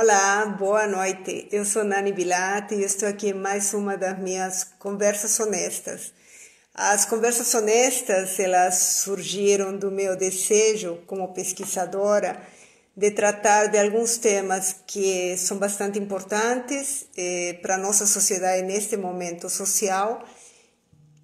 Olá, boa noite. Eu sou Nani Bilati e estou aqui em mais uma das minhas conversas honestas. As conversas honestas, elas surgiram do meu desejo como pesquisadora de tratar de alguns temas que são bastante importantes para a nossa sociedade neste momento social,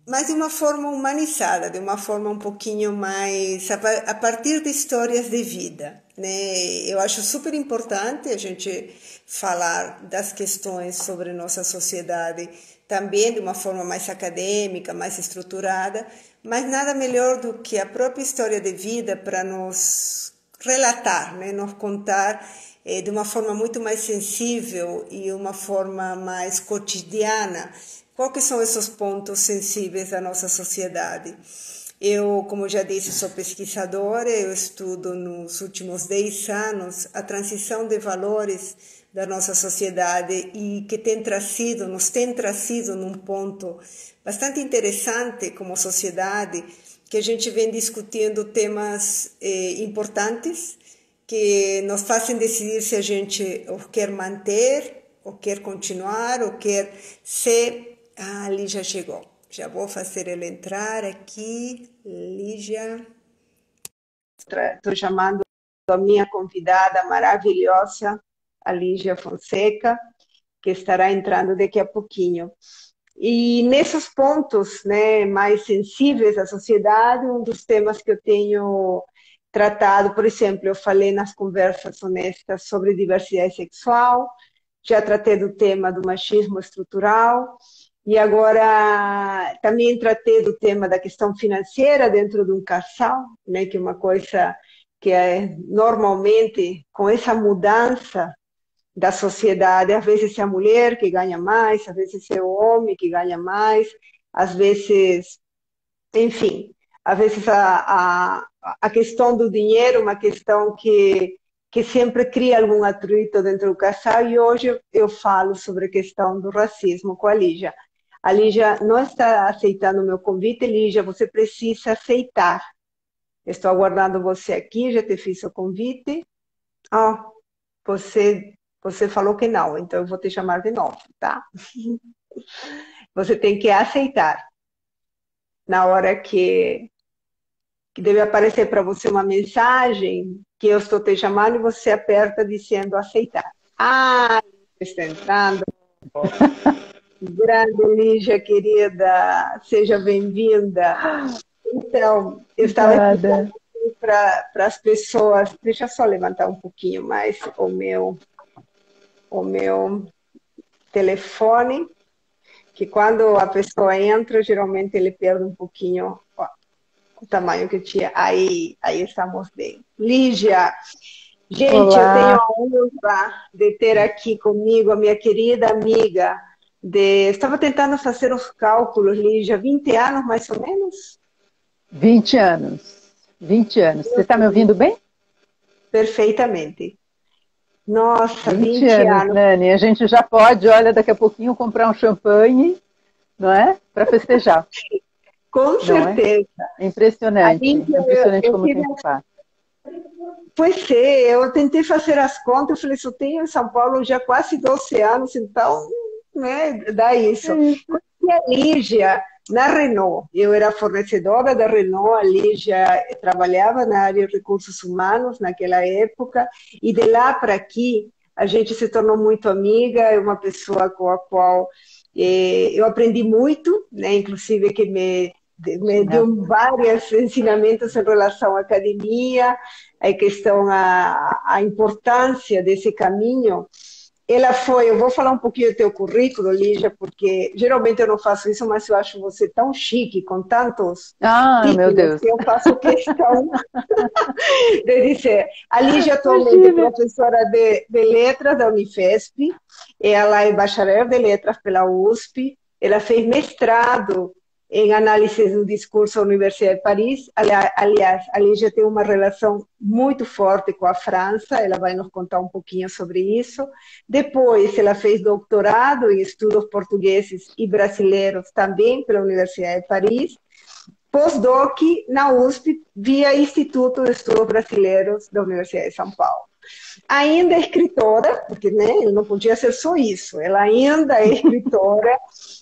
mas de uma forma humanizada, de uma forma um pouquinho mais a partir de histórias de vida, né? Eu acho super importante a gente falar das questões sobre nossa sociedade também de uma forma mais acadêmica, mais estruturada, mas nada melhor do que a própria história de vida para nos relatar, né? Nos contar de uma forma muito mais sensível e uma forma mais cotidiana. Quais são esses pontos sensíveis da nossa sociedade? Eu, como já disse, sou pesquisadora, eu estudo nos últimos 10 anos a transição de valores da nossa sociedade e que nos tem trazido num ponto bastante interessante como sociedade, que a gente vem discutindo temas importantes que nos fazem decidir se a gente o quer manter, ou quer continuar, ou quer ser. Ah, a Lígia chegou. Já vou fazer ela entrar aqui. Lígia. Estou chamando a minha convidada maravilhosa, a Lígia Fonseca, que estará entrando daqui a pouquinho. E nesses pontos, né, mais sensíveis da sociedade, um dos temas que eu tenho tratado, por exemplo, eu falei nas conversas honestas sobre diversidade sexual, já tratei do tema do machismo estrutural, e agora também tratei do tema da questão financeira dentro de um casal, né, que é uma coisa que é normalmente com essa mudança da sociedade, às vezes é a mulher que ganha mais, às vezes é o homem que ganha mais, às vezes, enfim, às vezes a questão do dinheiro é uma questão que sempre cria algum atrito dentro do casal, e hoje eu falo sobre a questão do racismo com a Lígia. A Lígia não está aceitando o meu convite. Lígia, você precisa aceitar. Estou aguardando você aqui, já te fiz o convite. Oh, você falou que não, então eu vou te chamar de novo, tá? Você tem que aceitar. Na hora que deve aparecer para você uma mensagem que eu estou te chamando e você aperta dizendo aceitar. Ah, está entrando. Grande Lígia, querida, seja bem-vinda. Então, eu estava aqui para as pessoas, deixa eu só levantar um pouquinho mais o meu telefone, que quando a pessoa entra, geralmente ele perde um pouquinho o tamanho que tinha. Aí estamos bem. Lígia, gente, Olá. Eu tenho a honra de ter aqui comigo a minha querida amiga. Estava tentando fazer os cálculos, Lígia, 20 anos mais ou menos? 20 anos. 20 anos. Você está me ouvindo bem? Perfeitamente. Nossa, 20 anos. anos, Nani. A gente já pode, olha, daqui a pouquinho comprar um champanhe, não é? Para festejar. Com certeza. É impressionante. Impressionante como o tempo passa. Pois é, eu tentei fazer as contas, eu falei, só tenho em São Paulo já quase 12 anos, então, né, dá isso. Conheci a Lígia na Renault, eu era fornecedora da Renault, a Lígia trabalhava na área de recursos humanos naquela época, e de lá para aqui a gente se tornou muito amiga, é uma pessoa com a qual eu aprendi muito, né, inclusive que me deu vários ensinamentos em relação à academia, a questão, a importância desse caminho. Ela foi, eu vou falar um pouquinho do teu currículo, Lígia, porque geralmente eu não faço isso, mas eu acho você tão chique, com tantos títulos, meu Deus. que eu faço questão de dizer. A Lígia atualmente é professora de letras da Unifesp, ela é bacharel de letras pela USP, ela fez mestrado em análise do discurso da Universidade de Paris. Aliás, a Lígia tem uma relação muito forte com a França, ela vai nos contar um pouquinho sobre isso. Depois, ela fez doutorado em estudos portugueses e brasileiros também pela Universidade de Paris. Pós-doc na USP, via Instituto de Estudos Brasileiros da Universidade de São Paulo. Ainda é escritora, porque né, não podia ser só isso, ela ainda é escritora,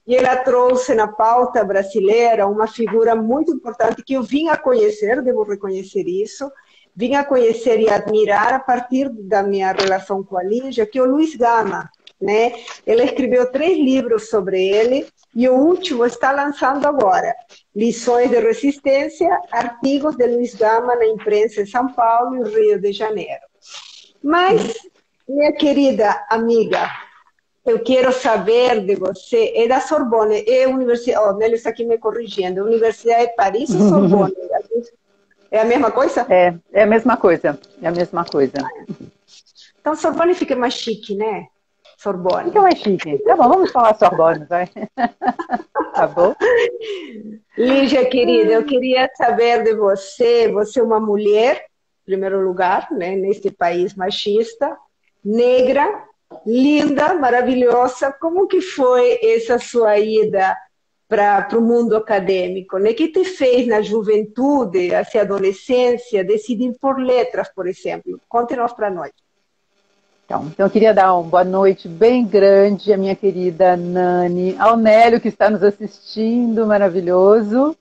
e ela trouxe na pauta brasileira uma figura muito importante que eu vim a conhecer, devo reconhecer isso, vim a conhecer e admirar a partir da minha relação com a Lígia, que é o Luiz Gama, né? Ela escreveu 3 livros sobre ele, e o último está lançando agora, Lições de Resistência, artigos de Luiz Gama na imprensa em São Paulo e Rio de Janeiro. Mas, minha querida amiga, eu quero saber de você, é da Sorbonne, é Universidade, oh, Nélio está aqui me corrigindo, Universidade de Paris ou Sorbonne? É a mesma coisa? É a mesma coisa, é a mesma coisa. Então, Sorbonne fica mais chique, né? Sorbonne. Fica mais chique. Tá bom, vamos falar Sorbonne, vai. Tá bom? Lígia, querida, eu queria saber de você, você é uma mulher, em primeiro lugar, né, neste país machista, negra, linda, maravilhosa. Como que foi essa sua ida para o mundo acadêmico? Né? O que te fez na juventude, assim, adolescência, decidir por letras, por exemplo? Conte-nos para nós. Então eu queria dar uma boa noite bem grande à minha querida Nani, ao Nélio que está nos assistindo, maravilhoso.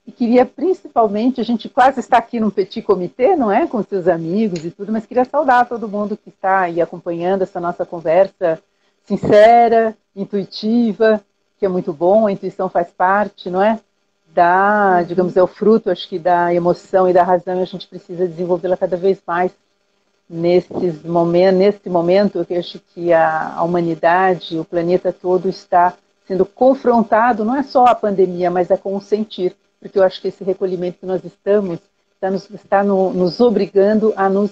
E queria principalmente, a gente quase está aqui num petit comitê, não é? Com seus amigos e tudo, mas queria saudar todo mundo que está aí acompanhando essa nossa conversa sincera, intuitiva, que é muito bom, a intuição faz parte, não é? Digamos, é o fruto, acho que da emoção e da razão, e a gente precisa desenvolvê-la cada vez mais. Nesse momento, eu acho que a humanidade, o planeta todo está sendo confrontado, não é só a pandemia, mas é com o sentir, porque eu acho que esse recolhimento que nós estamos está nos obrigando a nos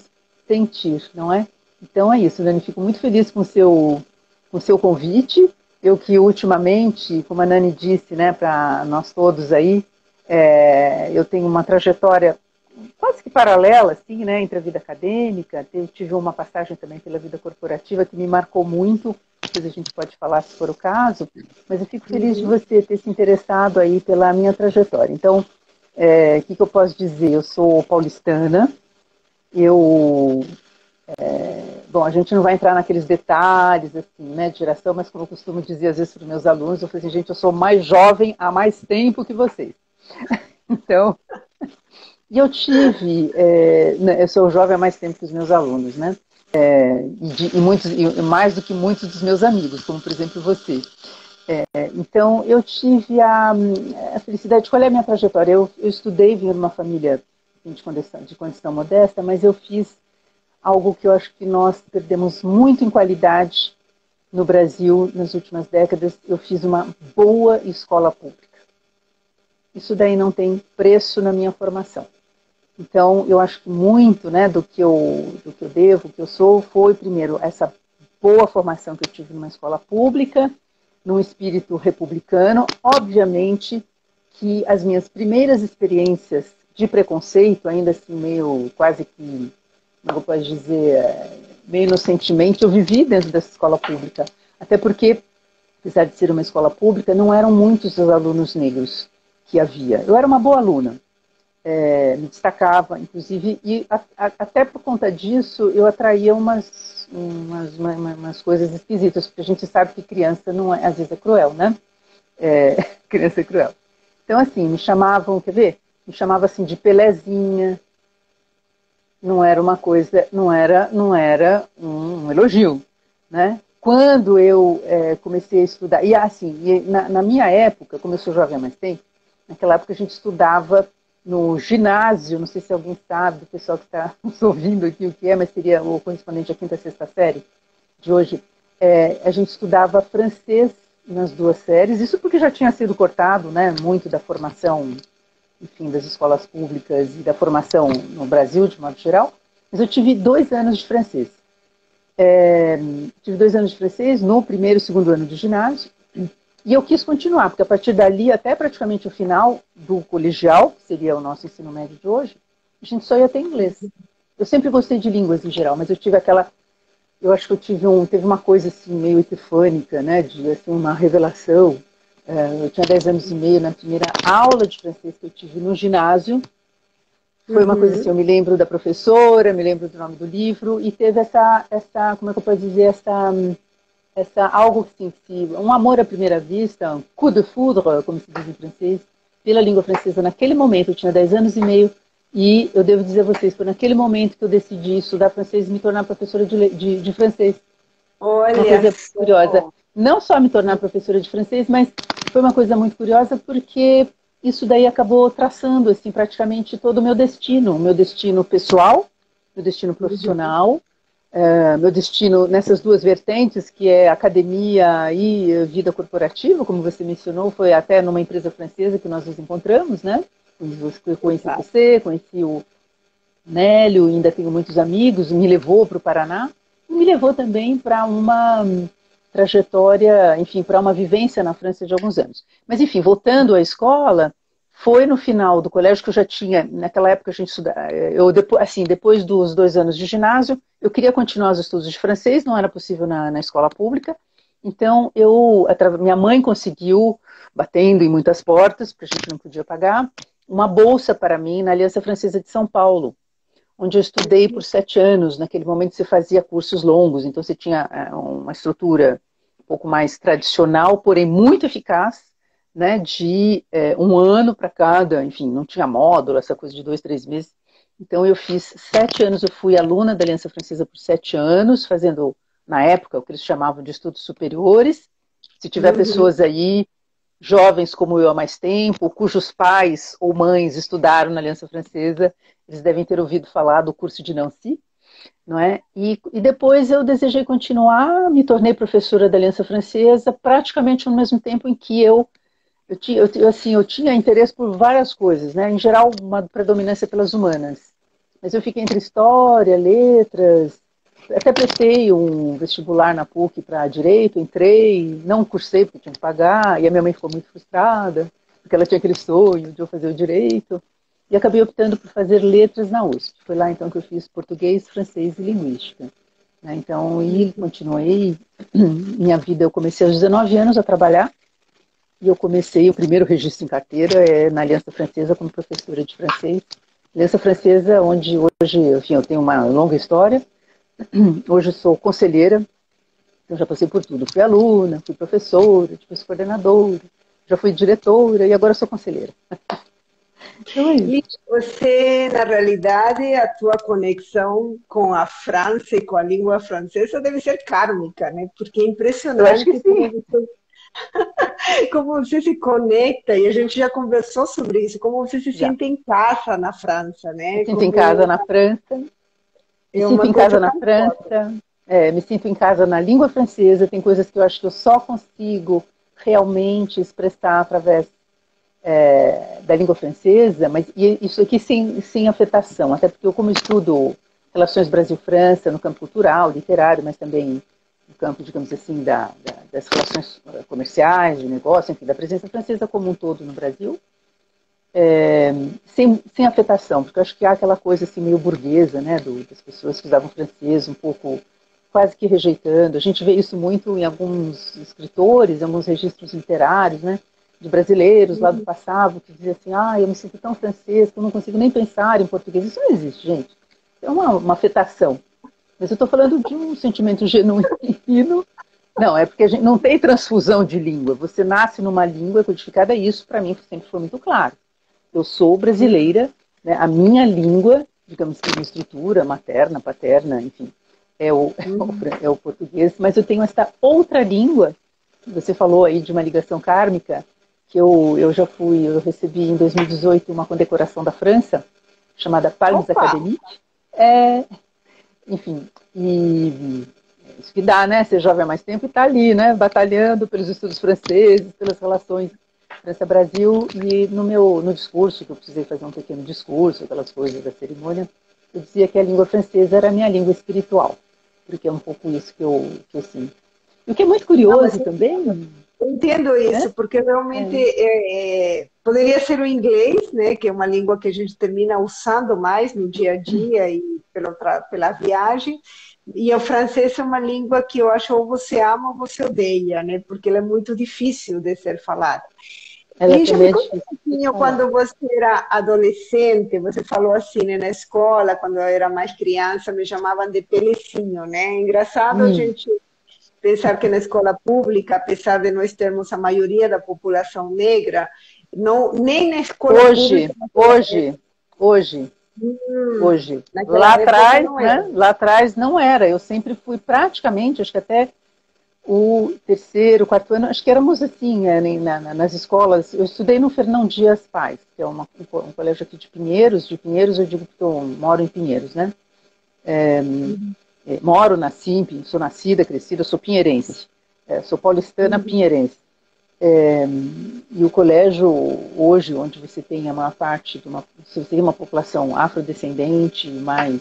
sentir, não é? Então é isso, Nani, fico muito feliz com o seu convite. Eu que ultimamente, como a Nani disse, né, para nós todos aí, eu tenho uma trajetória quase que paralela, assim, né, entre a vida acadêmica. Eu tive uma passagem também pela vida corporativa que me marcou muito, depois a gente pode falar se for o caso, mas eu fico feliz de você ter se interessado aí pela minha trajetória. Então, o que eu posso dizer? Eu sou paulistana, bom, a gente não vai entrar naqueles detalhes, assim, né, de geração, mas como eu costumo dizer às vezes para os meus alunos, eu falo assim, gente, eu sou mais jovem há mais tempo que vocês. Então... E eu tive, eu sou jovem há mais tempo que os meus alunos, né? E mais do que muitos dos meus amigos, como por exemplo você. Então eu tive a felicidade. Qual é a minha trajetória? Eu estudei, vim de uma família de condição modesta, mas eu fiz algo que eu acho que nós perdemos muito em qualidade no Brasil nas últimas décadas. Eu fiz uma boa escola pública. Isso daí não tem preço na minha formação. Então, eu acho que muito, né, do que eu devo, do que eu sou, foi, primeiro, essa boa formação que eu tive numa escola pública, num espírito republicano. Obviamente que as minhas primeiras experiências de preconceito, ainda assim meio, quase que, como eu posso dizer, meio inocentemente, eu vivi dentro dessa escola pública. Até porque, apesar de ser uma escola pública, não eram muitos os alunos negros que havia. Eu era uma boa aluna. Me destacava, inclusive, e até por conta disso eu atraía umas coisas esquisitas, porque a gente sabe que criança não é, às vezes é cruel, né? Criança é cruel. Então, assim, me chamavam, quer ver? Me chamavam assim de Pelezinha, não era uma coisa, não era um elogio, né? Quando eu comecei a estudar, e assim, na minha época, como eu sou jovem há mais tempo, naquela época a gente estudava no ginásio, não sei se alguém sabe, do pessoal que está nos ouvindo aqui o que é, mas seria o correspondente à quinta, sexta série de hoje, a gente estudava francês nas 2 séries, isso porque já tinha sido cortado, né, muito da formação, enfim, das escolas públicas e da formação no Brasil, de modo geral, mas eu tive 2 anos de francês. Tive 2 anos de francês no primeiro e segundo ano de ginásio, e eu quis continuar, porque a partir dali, até praticamente o final do colegial, que seria o nosso ensino médio de hoje, a gente só ia ter inglês. Eu sempre gostei de línguas em geral, mas eu tive eu acho que teve uma coisa assim, meio epifânica, né, de assim, uma revelação. Eu tinha 10 anos e meio na primeira aula de francês que eu tive no ginásio, Foi uma coisa assim, eu me lembro da professora, me lembro do nome do livro, e teve como é que eu posso dizer, algo assim, um amor à primeira vista, um coup de foudre, como se diz em francês, pela língua francesa. Naquele momento, eu tinha 10 anos e meio, e eu devo dizer a vocês, foi naquele momento que eu decidi estudar francês e me tornar professora de francês. Uma Olha coisa curiosa. só. Não só me tornar professora de francês, mas foi uma coisa muito curiosa porque isso daí acabou traçando assim, praticamente todo o meu destino pessoal, meu destino profissional, meu destino nessas duas vertentes, que é academia e vida corporativa, como você mencionou, foi até numa empresa francesa que nós nos encontramos, né? Eu conheci Exato. você, conheci o Nélio, ainda tenho muitos amigos, me levou para o Paraná e me levou também para uma trajetória, enfim, para uma vivência na França de alguns anos. Mas, enfim, voltando à escola, foi no final do colégio que eu já tinha, naquela época a gente estudava, depois dos 2 anos de ginásio, eu queria continuar os estudos de francês, não era possível na escola pública, então minha mãe conseguiu, batendo em muitas portas, porque a gente não podia pagar, uma bolsa para mim na Aliança Francesa de São Paulo, onde eu estudei por 7 anos. Naquele momento você fazia cursos longos, então você tinha uma estrutura um pouco mais tradicional, porém muito eficaz, né, de 1 ano para cada, enfim, não tinha módulo, essa coisa de 2, 3 meses. Então eu fiz 7 anos, eu fui aluna da Aliança Francesa por 7 anos, fazendo, na época, o que eles chamavam de estudos superiores. Se tiver Uhum. pessoas aí jovens como eu há mais tempo, cujos pais ou mães estudaram na Aliança Francesa, eles devem ter ouvido falar do curso de Nancy, não é? E depois eu desejei continuar, me tornei professora da Aliança Francesa, praticamente no mesmo tempo em que eu tinha interesse por várias coisas, né? Em geral, uma predominância pelas humanas. Mas eu fiquei entre história, letras, até prestei um vestibular na PUC para direito, entrei, não cursei porque tinha que pagar, e a minha mãe ficou muito frustrada, porque ela tinha aquele sonho de eu fazer o direito, e acabei optando por fazer letras na USP. Foi lá então que eu fiz português, francês e linguística. Né? Então, e continuei minha vida, eu comecei aos 19 anos a trabalhar, e eu comecei, o primeiro registro em carteira na Aliança Francesa como professora de francês. Aliança Francesa, onde hoje, enfim, eu tenho uma longa história. Hoje eu sou conselheira, então já passei por tudo. Fui aluna, fui professora, depois coordenadora, já fui diretora e agora sou conselheira. Então é E isso. você, na realidade, a tua conexão com a França e com a língua francesa deve ser kármica, né? Porque é Eu acho que impressionante sim. como você se conecta, e a gente já conversou sobre isso, como você se Já. sente em casa na França, Me né? sinto em casa Como na França, me é sinto uma em coisa casa na tão forte. França, me sinto em casa na língua francesa. Tem coisas que eu acho que eu só consigo realmente expressar através da língua francesa, mas isso aqui sem afetação, até porque eu, como estudo relações Brasil-França no campo cultural, literário, mas também no campo, digamos assim, das relações comerciais, de negócio, enfim, da presença francesa como um todo no Brasil, sem afetação, porque eu acho que há aquela coisa assim meio burguesa, né, das pessoas que usavam francês um pouco quase que rejeitando. A gente vê isso muito em alguns escritores, em alguns registros literários, né, de brasileiros lá do passado, que diziam assim, eu me sinto tão francês que eu não consigo nem pensar em português. Isso não existe, gente. É uma afetação. Mas eu estou falando de um sentimento genuíno. Não, é porque a gente não tem transfusão de língua. Você nasce numa língua codificada, e isso para mim sempre foi muito claro. Eu sou brasileira, né? A minha língua, digamos que minha estrutura materna, paterna, enfim, é o, Uhum. é o português, mas eu tenho esta outra língua. Você falou aí de uma ligação kármica, que eu recebi em 2018 uma condecoração da França, chamada Palmes Opa! Académique. Enfim, e isso que dá, né? Ser jovem há mais tempo e está ali, né? Batalhando pelos estudos franceses, pelas relações França-Brasil. E no discurso, que eu precisei fazer um pequeno discurso, aquelas coisas da cerimônia, eu dizia que a língua francesa era a minha língua espiritual, porque é um pouco isso que eu sinto. E o que é muito Não, mas curioso também, eu entendo né? isso, porque realmente poderia ser o inglês, né, que é uma língua que a gente termina usando mais no dia a dia e pela viagem, e o francês é uma língua que eu acho ou você ama ou você odeia, né, porque ela é muito difícil de ser falada. Ela E já também me é conta um difícil de pouquinho, falar. quando você era adolescente, você falou assim, né, na escola, quando eu era mais criança, me chamavam de Pelecinho, né? Engraçado a Hum. gente pensar que na escola pública, apesar de nós termos a maioria da população negra, não, nem na escola pública Hoje, naquela época, hoje, hoje, hoje. Lá naquela época atrás, não era. né? Lá atrás não era. Eu sempre fui praticamente, acho que até o terceiro, quarto ano, acho que éramos assim, nas escolas. Eu estudei no Fernão Dias Pais, que é um colégio aqui de Pinheiros eu digo porque eu moro em Pinheiros, né? Moro, nasci, sou nascida, crescida, sou pinheirense, sou paulistana pinheirense. E o colégio hoje, onde você tem a maior parte se você tem uma população afrodescendente, mais,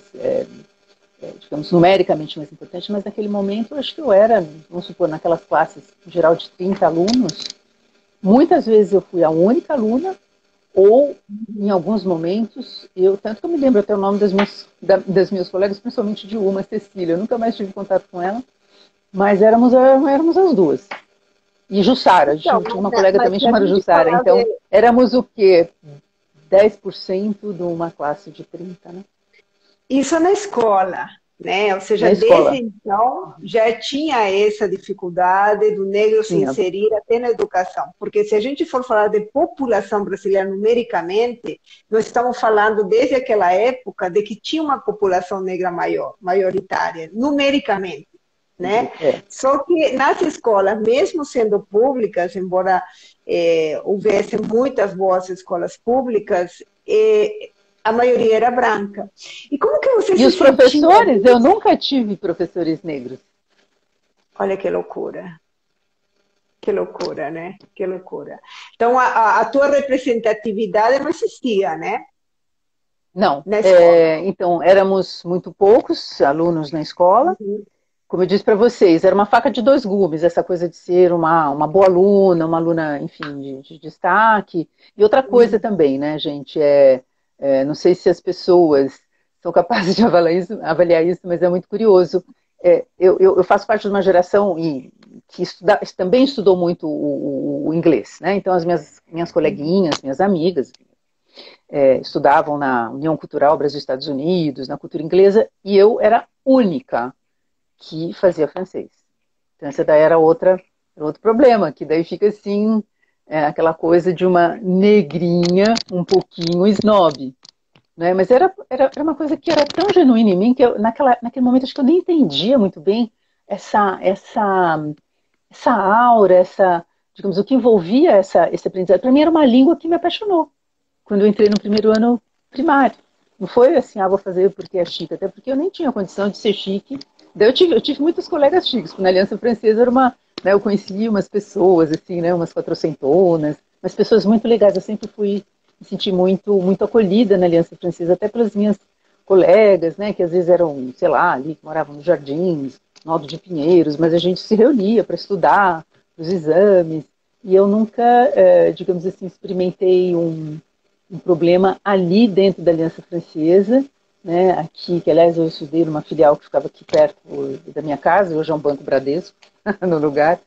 digamos, numericamente mais importante, mas naquele momento eu acho que eu era, vamos supor, naquelas classes em geral de 30 alunos, muitas vezes eu fui a única aluna, ou em alguns momentos, tanto que eu me lembro até o nome das minhas colegas, principalmente de uma, Cecília, eu nunca mais tive contato com ela, mas éramos as duas. E Jussara, Então, tinha uma colega mas também se a chamada gente Jussara. falar Então, de. éramos o quê? 10% de uma classe de 30, né? Isso na escola, né? Ou seja, Na desde escola. então já tinha essa dificuldade do negro se Tinha. inserir até na educação. Porque se a gente for falar de população brasileira numericamente, nós estamos falando desde aquela época de que tinha uma população negra maior, maioritária, numericamente. Né? É. Só que nas escolas, mesmo sendo públicas, embora houvesse muitas boas escolas públicas, a maioria era branca. E como que você E se os sentia? professores, eu nunca tive professores negros. Olha que loucura. Que loucura, né? Que loucura. Então, a tua representatividade não existia, né? Não. Na escola. Então, éramos muito poucos alunos na escola. Uhum. Como eu disse para vocês, era uma faca de dois gumes, essa coisa de ser uma boa aluna, uma aluna, enfim, de destaque. E outra coisa Uhum. também, né, gente, não sei se as pessoas são capazes de avaliar isso, mas é muito curioso. Eu faço parte de uma geração que também estudou muito o inglês, né? Então, as minhas coleguinhas, minhas amigas, estudavam na União Cultural Brasil-Estados Unidos, na cultura inglesa, e eu era única que fazia francês. Então, esse daí era outro problema, que daí fica assim, aquela coisa de uma negrinha um pouquinho snob. Né? Mas era uma coisa que era tão genuína em mim que naquele momento acho que eu nem entendia muito bem essa aura, digamos, o que envolvia esse aprendizado. Para mim era uma língua que me apaixonou quando eu entrei no primeiro ano primário. Não foi assim, vou fazer porque é chique, até porque eu nem tinha condição de ser chique. Daí eu tive muitos colegas chiques, porque na Aliança Francesa eu conheci umas pessoas, assim, né, umas quatrocentonas, umas pessoas muito legais. Eu sempre me senti muito, muito acolhida na Aliança Francesa, até pelas minhas colegas, né, que às vezes eram, sei lá, ali que moravam nos Jardins, no Alto de Pinheiros, mas a gente se reunia para estudar, os exames, e eu nunca, digamos assim, experimentei um problema ali dentro da Aliança Francesa, né, aqui, que aliás eu estudei numa filial que ficava aqui perto da minha casa, hoje é um Banco Bradesco, no lugar,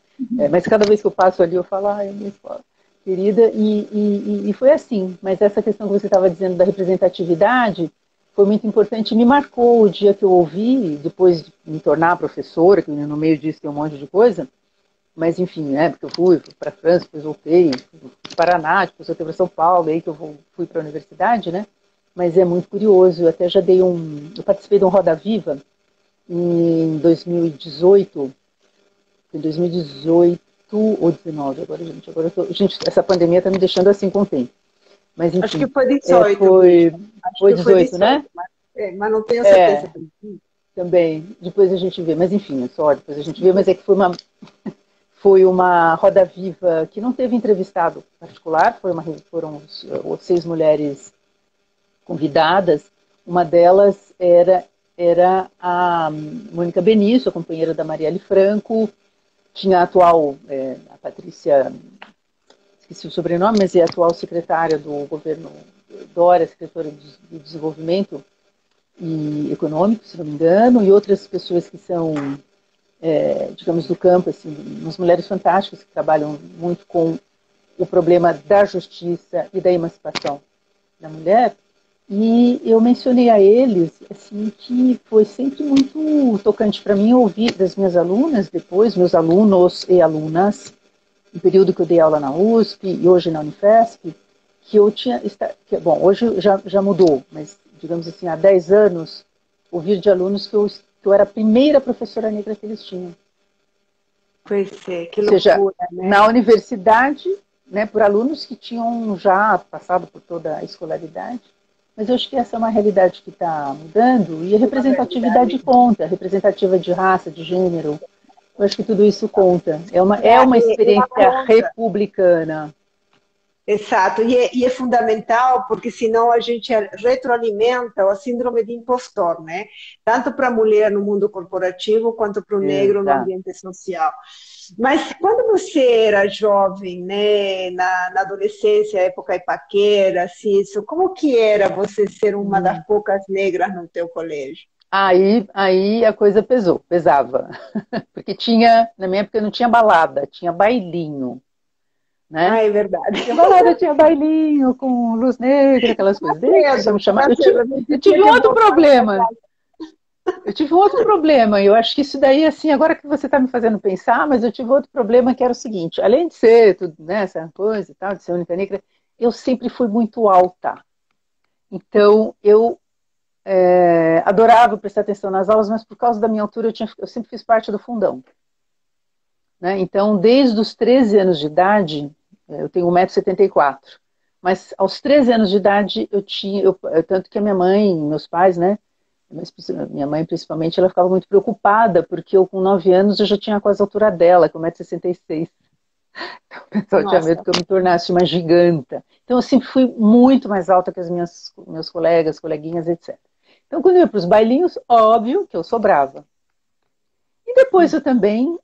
mas cada vez que eu passo ali eu falo, é minha escola querida, e foi assim, mas essa questão que você estava dizendo da representatividade foi muito importante, me marcou o dia que eu ouvi, depois de me tornar professora, que no meio disso tem um monte de coisa, mas enfim, né, porque eu fui para a França, depois voltei, fui para o Paraná, depois voltei para São Paulo, aí que eu fui para a universidade, né, mas é muito curioso, eu até já eu participei de um Roda Viva em 2018, em 2018 ou 19, gente, essa pandemia está me deixando assim com o tempo, mas Acho enfim, que foi 18 foi, mesmo. Acho foi que foi 18, né? 18, mas não tenho certeza. É, também, depois a gente vê, mas enfim, é só depois a gente vê, mas é que foi uma roda viva que não teve entrevistado particular, foram 6 mulheres convidadas. Uma delas era a Mônica Benício, a companheira da Marielle Franco, tinha a atual, a Patrícia, esqueci o sobrenome, mas é a atual secretária do governo Dória, secretária do Desenvolvimento e Econômico, se não me engano, e outras pessoas que são digamos, do campo, assim, umas mulheres fantásticas que trabalham muito com o problema da justiça e da emancipação da mulher. E eu mencionei a eles assim, que foi sempre muito tocante para mim ouvir das minhas alunas, depois, meus alunos e alunas, no período que eu dei aula na USP e hoje na Unifesp, que eu tinha... Bom, hoje já mudou, mas, digamos assim, há 10 anos, ouvir de alunos que eu era a primeira professora negra que eles tinham. Pois é, que Ou seja, loucura, né? na universidade, né, por alunos que tinham já passado por toda a escolaridade. Mas eu acho que essa é uma realidade que está mudando e a Uma realidade. representatividade conta, a representativa de raça, de gênero. Eu acho que tudo isso conta. É uma Ela experiência conta. republicana. Exato, e é fundamental porque senão a gente retroalimenta a síndrome de impostor, né? Tanto para a mulher no mundo corporativo quanto para o negro no Exato. ambiente social. Mas quando você era jovem, né, na adolescência, época de paquera, assim, isso, como que era você ser uma das poucas negras no teu colégio? Aí a coisa pesava. Porque na minha época não tinha balada, tinha bailinho, né? Ah, é verdade. Tinha balada, tinha bailinho com luz negra, aquelas coisas. Deixa eu me chamar. Tá cedo, a gente Eu tinha tive um que outro voltar para problema. casa. Eu tive um outro problema. Eu acho que isso daí, assim, agora que você está me fazendo pensar, mas eu tive outro problema que era o seguinte: além de ser tudo, né, essa coisa e tal, de ser única negra, eu sempre fui muito alta. Então, eu adorava prestar atenção nas aulas, mas por causa da minha altura, eu sempre fiz parte do fundão. Né? Então, desde os 13 anos de idade, eu tenho 1,74 m, mas aos 13 anos de idade tanto que a minha mãe, meus pais, né, minha mãe principalmente, ela ficava muito preocupada, porque eu com 9 anos eu já tinha quase a altura dela, com 1,66 m. Então, o pessoal tinha medo Nossa, que eu me tornasse uma giganta. Então, eu sempre fui muito mais alta que meus colegas, coleguinhas, etc. Então, quando eu ia para os bailinhos, óbvio que eu sobrava. E depois eu também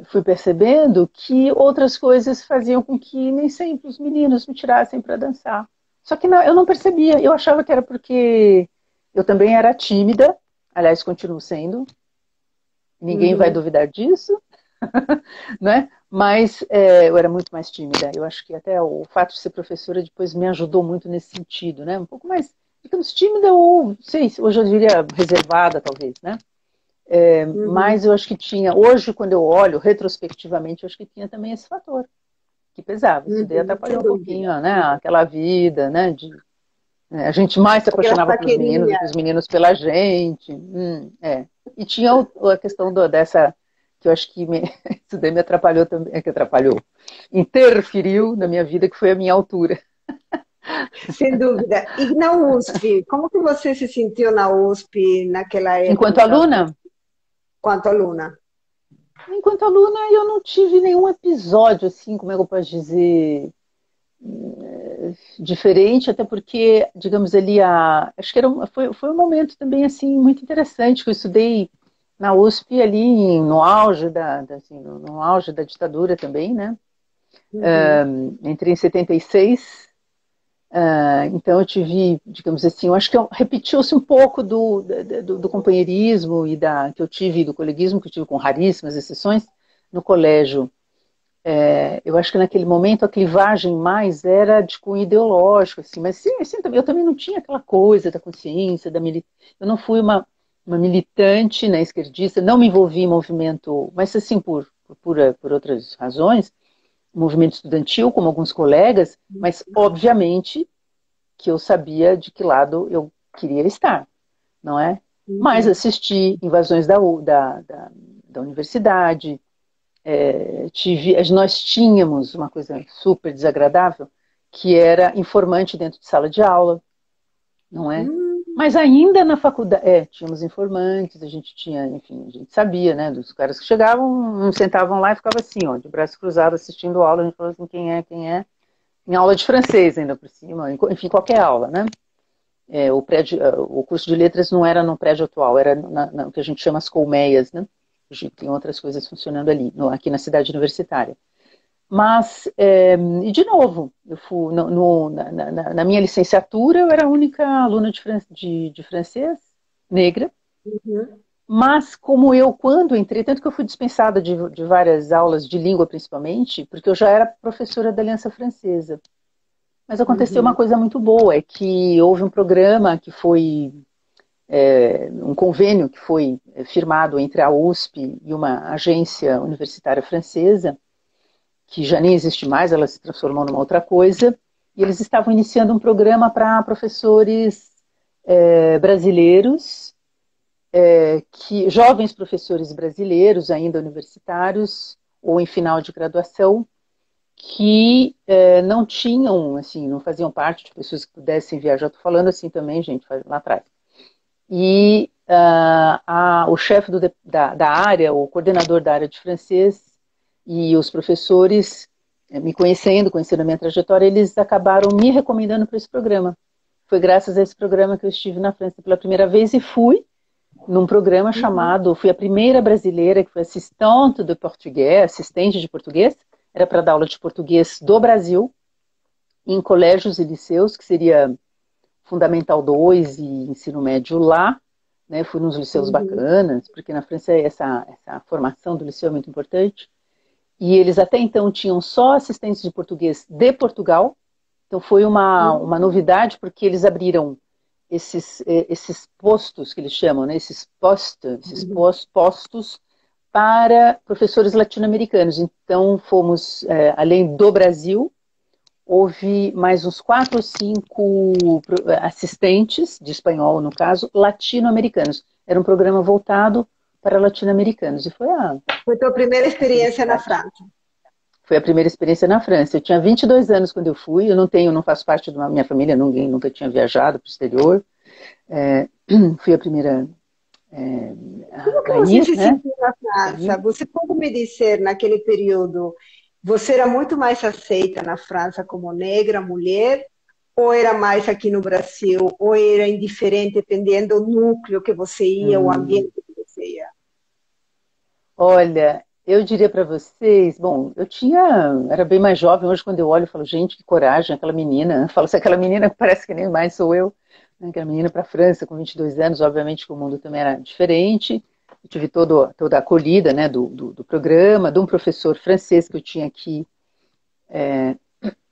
fui percebendo que outras coisas faziam com que nem sempre os meninos me tirassem para dançar. Só que não, eu não percebia, eu achava que era porque eu também era tímida, aliás, continuo sendo, ninguém vai uhum. duvidar disso, né? Mas eu era muito mais tímida. Eu acho que até o fato de ser professora depois me ajudou muito nesse sentido, né? Um pouco mais, digamos, tímida ou, sei, hoje eu diria reservada, talvez, né? Uhum. Mas eu acho que tinha, hoje quando eu olho retrospectivamente, eu acho que tinha também esse fator que pesava. Isso daí Uhum, sem atrapalhou um dúvida. pouquinho, né? Aquela vida, né? A gente mais se Aquelas apaixonava pelos meninos do que os paquerinhas. meninos pela gente. E tinha a questão dessa, que eu acho que isso daí me atrapalhou também, que atrapalhou, interferiu na minha vida, que foi a minha altura. Sem dúvida. E na USP, como que você se sentiu na USP naquela Enquanto época, aluna, quanto aluna? enquanto aluna eu não tive nenhum episódio assim, como é que eu posso dizer, diferente, até porque, digamos ali, acho que foi um momento também assim muito interessante que eu estudei na USP ali no auge assim, no auge da ditadura também, né? Uhum. Entrei em 76, então eu tive, digamos assim, eu acho que repetiu-se um pouco do companheirismo que eu tive, do coleguismo que eu tive com raríssimas exceções no colégio. Eu acho que naquele momento a clivagem mais era de cunho ideológico, assim, mas sim, assim, eu também não tinha aquela coisa da consciência, eu não fui uma militante, né, esquerdista, não me envolvi em movimento, mas assim, por outras razões, movimento estudantil, como alguns colegas, mas obviamente que eu sabia de que lado eu queria estar, não é? Mas Uhum. assisti invasões da universidade, nós tínhamos uma coisa super desagradável, que era informante dentro de sala de aula, não é? Hum. Mas ainda na faculdade, tínhamos informantes, a gente tinha, enfim, a gente sabia, né, dos caras que chegavam, sentavam lá e ficava assim, ó, de braço cruzado assistindo aula, a gente falou assim, quem é? Em aula de francês ainda por cima, enfim, qualquer aula, né? O curso de letras não era no prédio atual, era no que a gente chama as colmeias, né? A gente tem outras coisas funcionando ali, aqui na cidade universitária. Mas, e de novo, eu fui na minha licenciatura, eu era a única aluna de francês negra, Uhum. Mas como eu, quando entrei, tanto que eu fui dispensada de várias aulas de língua, principalmente, porque eu já era professora da Aliança Francesa. Mas aconteceu uma Uhum. coisa muito boa, é que houve um programa que foi, um convênio que foi firmado entre a USP e uma agência universitária francesa, que já nem existe mais, ela se transformou numa outra coisa, e eles estavam iniciando um programa para professores brasileiros, jovens professores brasileiros, ainda universitários, ou em final de graduação, que não tinham, assim, não faziam parte de pessoas que pudessem viajar. Estou falando assim também, gente, lá atrás. E o chefe da área, o coordenador da área de francês e os professores, me conhecendo a minha trajetória, eles acabaram me recomendando para esse programa. Foi graças a esse programa que eu estive na França pela primeira vez e fui num programa chamado, fui a primeira brasileira que foi assistente de português, assistente de português, era para dar aula de português do Brasil, em colégios e liceus, que seria Fundamental 2 e ensino médio lá, né? Fui nos liceus bacanas, porque na França essa formação do liceu é muito importante, e eles até então tinham só assistentes de português de Portugal, então foi uma novidade, porque eles abriram esses postos que eles chamam, né? Esses postos para professores latino-americanos. Então fomos, além do Brasil, houve mais uns 4 ou 5 assistentes, de espanhol no caso, latino-americanos. Era um programa voltado para latino-americanos. E Foi tua primeira experiência na França? Foi a primeira experiência na França. Eu tinha 22 anos quando eu fui. Eu não faço parte da minha família, ninguém nunca tinha viajado para o exterior. Fui a primeira Como que a você ir, se né? sentiu na França? Você pode me dizer, naquele período, você era muito mais aceita na França como negra, mulher, ou era mais aqui no Brasil, ou era indiferente, dependendo do núcleo que você ia, o Hum, ambiente que você ia? olha, eu diria para vocês, bom, era bem mais jovem. Hoje, quando eu olho, eu falo, gente, que coragem, aquela menina. Eu falo, se aquela menina parece que nem mais sou eu, né? Aquela menina para a França com 22 anos, obviamente que o mundo também era diferente. Eu tive toda a acolhida, né, do programa, de um professor francês que eu tinha aqui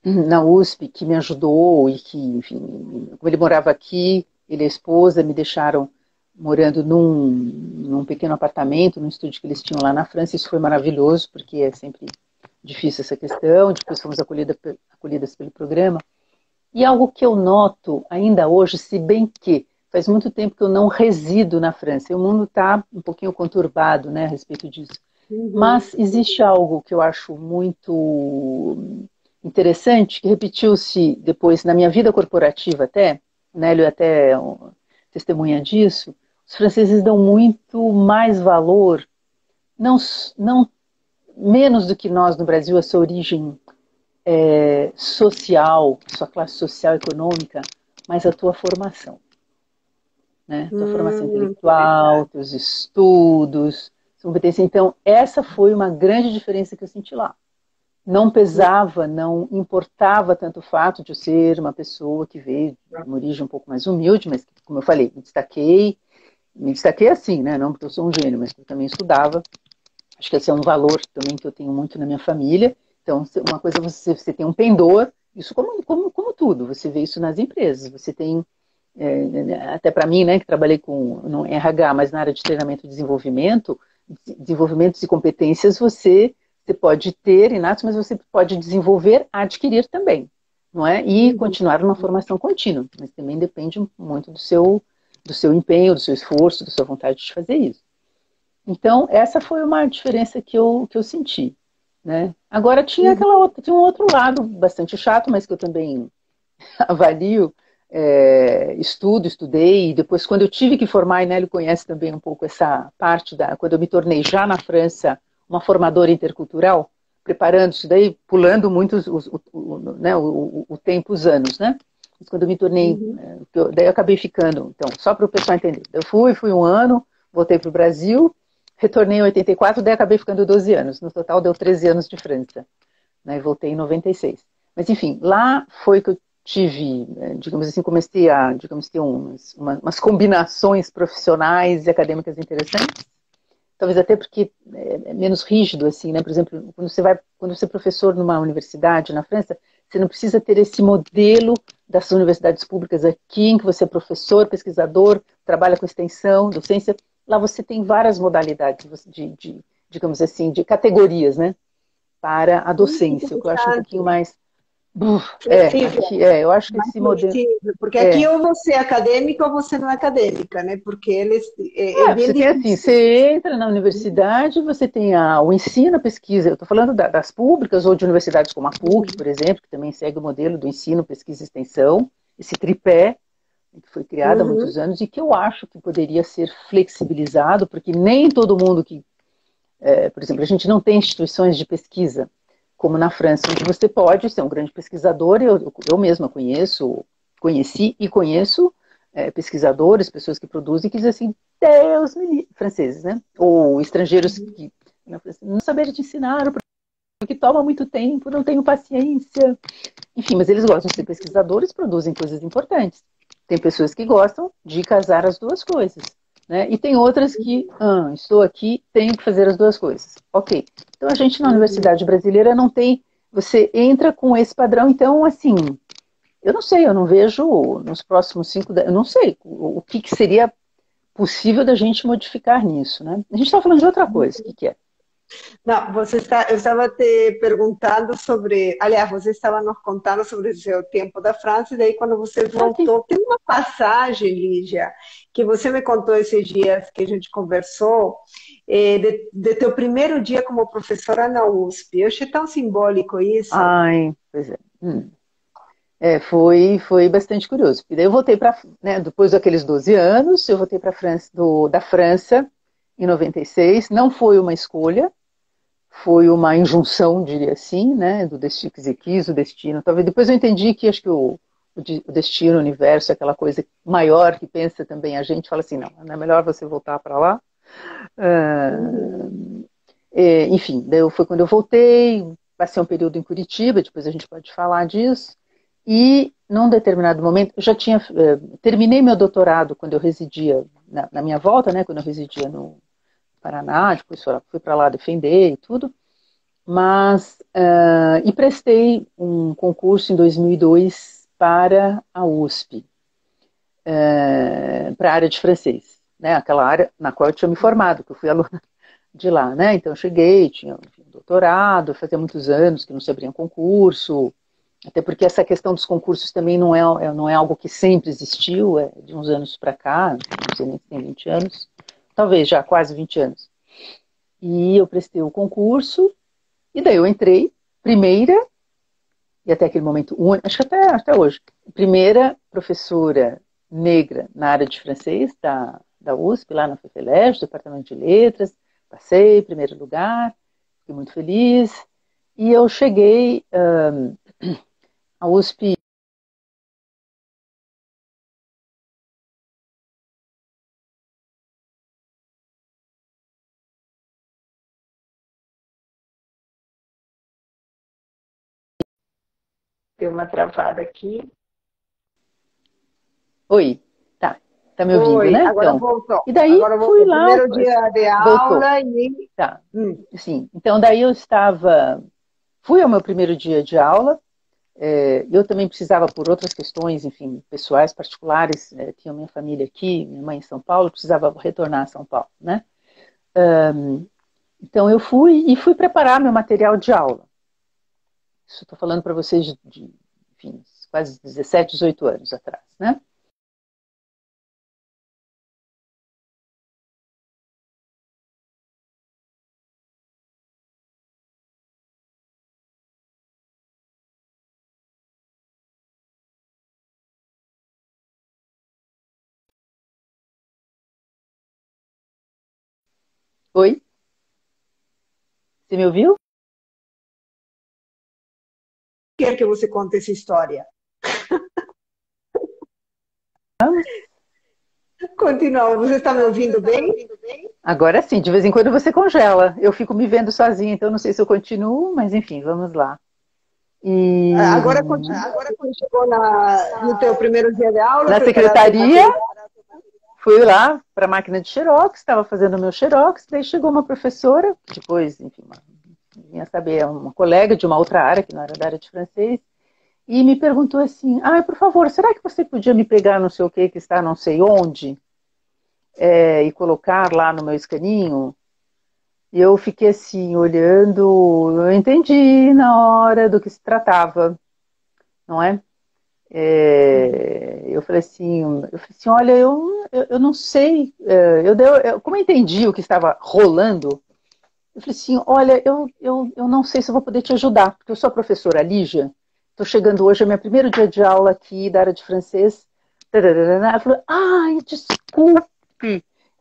na USP, que me ajudou e que, enfim, como ele morava aqui, ele e a esposa me deixaram morando num pequeno apartamento, num estúdio que eles tinham lá na França. Isso foi maravilhoso, porque é sempre difícil essa questão. Depois fomos acolhidas pelo programa. E algo que eu noto ainda hoje, se bem que faz muito tempo que eu não resido na França, e o mundo está um pouquinho conturbado, né, a respeito disso. Uhum. Mas existe algo que eu acho muito interessante, que repetiu-se depois na minha vida corporativa até, o Nélio até testemunha disso. Os franceses dão muito mais valor, não, não menos do que nós no Brasil, a sua origem social, sua classe social, econômica, mas a tua formação, né? Tua formação intelectual, Interessante. teus estudos, sua competência. Então, essa foi uma grande diferença que eu senti lá. Não pesava, não importava tanto o fato de eu ser uma pessoa que veio de uma origem um pouco mais humilde, mas, como eu falei, me destaquei assim, né? Não porque eu sou um gênio, mas porque eu também estudava. Acho que esse é um valor também que eu tenho muito na minha família. Então, uma coisa, você tem um pendor, isso como tudo, você vê isso nas empresas, você tem, até para mim, né, que trabalhei no RH, mas na área de treinamento e desenvolvimentos e competências, você pode ter inatos, mas você pode desenvolver, adquirir também, não é? E Uhum. continuar numa formação contínua, mas também depende muito do seu empenho, do seu esforço, da sua vontade de fazer isso. Então, essa foi uma diferença que eu senti, né? Agora, tinha tinha um outro lado bastante chato, mas que eu também avalio, estudei, e depois, quando eu tive que formar, e Nélio conhece também um pouco essa parte, quando eu me tornei já na França uma formadora intercultural, preparando isso daí, pulando muito né, o tempo, os anos, né? Mas quando eu me tornei, Uhum. daí eu acabei ficando, então, só para o pessoal entender, eu fui um ano, voltei para o Brasil, retornei em 84, daí acabei ficando 12 anos, no total deu 13 anos de França, né, e voltei em 96. Mas enfim, lá foi que eu tive, digamos assim, comecei a, digamos, ter umas combinações profissionais e acadêmicas interessantes. Talvez até porque é menos rígido, assim, né? Por exemplo, quando você é professor numa universidade na França, você não precisa ter esse modelo das universidades públicas aqui, em que você é professor, pesquisador, trabalha com extensão, docência. Lá você tem várias modalidades digamos assim, de categorias, né? Para a docência, o que eu acho um pouquinho Interessante. mais... Flexível, eu acho que mais esse modelo... flexível. Porque aqui É, ou você é acadêmica ou você não é acadêmica, né? Porque eles é bem você tem assim, difícil. você entra na universidade, você tem o ensino, a pesquisa. Eu estou falando das públicas ou de universidades como a PUC, por exemplo, que também segue o modelo do ensino, pesquisa e extensão, esse tripé, que foi criado há Uhum. muitos anos e que eu acho que poderia ser flexibilizado, porque nem todo mundo por exemplo, a gente não tem instituições de pesquisa, como na França, onde você pode ser um grande pesquisador. Eu mesma conheci e conheço pesquisadores, pessoas que produzem, que dizem assim, Deus me livre, franceses, né? Ou estrangeiros que não saber te ensinar, porque toma muito tempo, não tenho paciência. Enfim, mas eles gostam de ser pesquisadores, produzem coisas importantes. Tem pessoas que gostam de casar as duas coisas, né? E tem outras que, estou aqui, tenho que fazer as duas coisas. Ok. Então a gente na Uhum. universidade brasileira não tem, você entra com esse padrão, então assim, eu não sei, eu não vejo nos próximos 5, eu não sei o que seria possível da gente modificar nisso, né? A gente está falando de outra coisa, o que é? Não, eu estava te perguntando sobre, aliás, você estava nos contando sobre o seu tempo da França, e daí quando você Ah, sim. voltou, tem uma passagem, Lígia, que você me contou esses dias que a gente conversou, de teu primeiro dia como professora na USP. Eu achei tão simbólico isso. Ai, pois é. Foi bastante curioso. E daí eu voltei para, né, depois daqueles 12 anos, eu voltei para França, da França em 96. Não foi uma escolha, foi uma injunção, diria assim, né, do destino, que quis, o destino. Talvez depois eu entendi que acho que o destino, o universo, aquela coisa maior que pensa também a gente, fala assim, não é melhor você voltar para lá. Uhum. Ah, enfim, daí foi quando eu voltei, passei um período em Curitiba, depois a gente pode falar disso, e num determinado momento, eu já tinha, terminei meu doutorado quando eu residia, na minha volta, né, quando eu residia no Paraná, depois fui para lá defender e tudo, mas, e prestei um concurso em 2002 para a USP, para a área de francês, né, aquela área na qual eu tinha me formado, que eu fui aluna de lá, né? Então eu cheguei, tinha enfim, doutorado, fazia muitos anos que não se abria um concurso, até porque essa questão dos concursos também não é algo que sempre existiu, é de uns anos para cá, não sei nem se tem 20 anos, talvez já quase 20 anos. E eu prestei o concurso, e daí eu entrei, primeira, e até aquele momento, acho que até hoje, primeira professora negra na área de francês da USP, lá na FEFELESH, Departamento de Letras, passei em primeiro lugar, fiquei muito feliz, e eu cheguei à USP. Deu uma travada aqui. Oi, tá me ouvindo, Oi, né? agora Então, voltou. e daí Agora fui voltou. lá, Primeiro dia de voltou, aula e. tá, Hum. sim. Então daí fui ao meu primeiro dia de aula. Eu também precisava, por outras questões, enfim, pessoais, particulares, tinha minha família aqui, minha mãe em São Paulo, precisava retornar a São Paulo, né? Então eu fui preparar meu material de aula. Isso estou falando para vocês enfim, quase 17, 18 anos atrás, né? Oi? Você me ouviu? Quer que você conte essa história? Continua. Você está me ouvindo bem? Agora sim, de vez em quando você congela. Eu fico me vendo sozinha, então não sei se eu continuo, mas enfim, vamos lá. Agora continua. Agora quando chegou no teu primeiro dia de aula, na secretaria, fui lá para a máquina de xerox, estava fazendo o meu xerox, daí chegou uma professora, depois, enfim, vinha saber, uma colega de uma outra área, que não era da área de francês, e me perguntou assim, por favor, será que você podia me pegar não sei o que está não sei onde, e colocar lá no meu escaninho? E eu fiquei assim, olhando, eu entendi na hora do que se tratava, não é? Eu falei assim, olha, eu não sei, como eu entendi o que estava rolando, eu falei assim, olha, eu não sei se eu vou poder te ajudar, porque eu sou a professora Lígia, estou chegando hoje, é meu primeiro dia de aula aqui da área de francês. Ela falou,